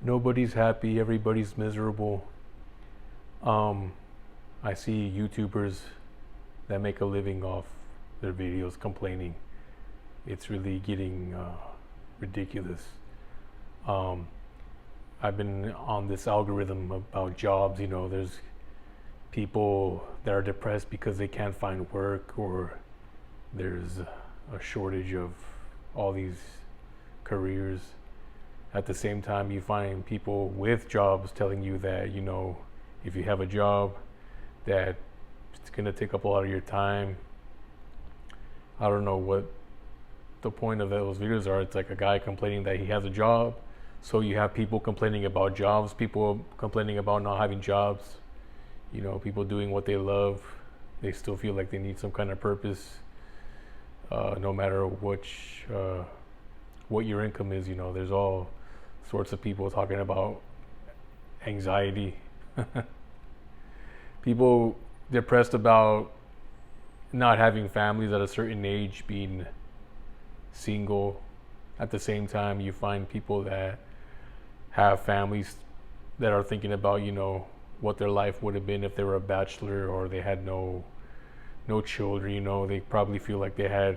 Nobody's happy, everybody's miserable. Um, I see YouTubers that make a living off their videos complaining. It's really getting ridiculous. Um, I've been on this algorithm about jobs. There's people that are depressed because they can't find work, or there's a shortage of all these careers. At the same time, you find people with jobs telling you that, if you have a job, that it's going to take up a lot of your time. I don't know what the point of those videos are. It's like a guy complaining that he has a job. So you have people complaining about jobs, people complaining about not having jobs, people doing what they love. They still feel like they need some kind of purpose, no matter what your income is. There's all sorts of people talking about anxiety. People depressed about not having families at a certain age, being single. At the same time, you find people that have families that are thinking about, what their life would have been if they were a bachelor or they had no children. They probably feel like they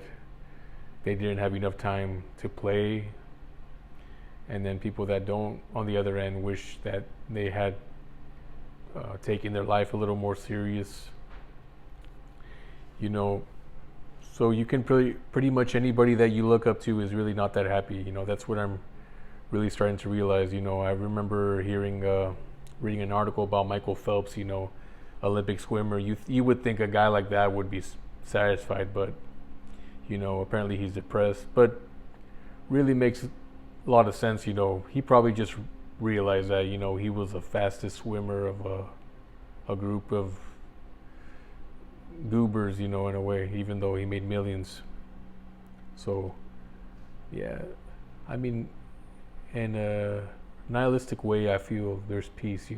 didn't have enough time to play. And then people that don't, on the other end, wish that they had taken their life a little more serious. So you can pretty much anybody that you look up to is really not that happy. That's what I'm really starting to realize. I remember reading an article about Michael Phelps, Olympic swimmer. You would think a guy like that would be satisfied, but apparently he's depressed. But really makes a lot of sense. He probably just realized that he was the fastest swimmer of a group of goobers, in a way, even though he made millions. So yeah, I mean, in a nihilistic way, I feel there's peace.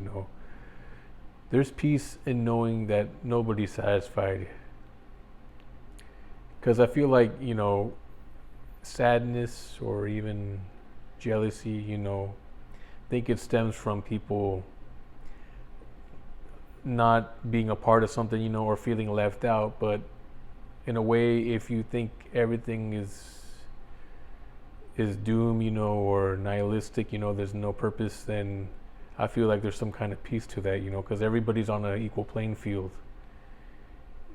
There's peace in knowing that nobody's satisfied, because I feel like sadness or even jealousy, I think it stems from people not being a part of something, or feeling left out. But in a way, if you think everything is doom, or nihilistic, there's no purpose, then I feel like there's some kind of peace to that, because everybody's on an equal playing field.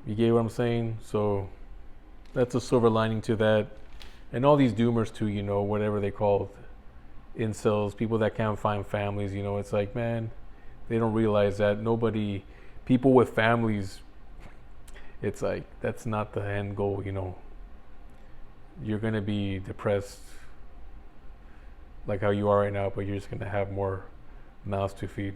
You get what I'm saying? So that's a silver lining to that. And all these doomers too, whatever they call incels, people that can't find families, it's like, man, they don't realize that people with families, it's like, that's not the end goal. You're going to be depressed like how you are right now, but you're just going to have more mouths to feed.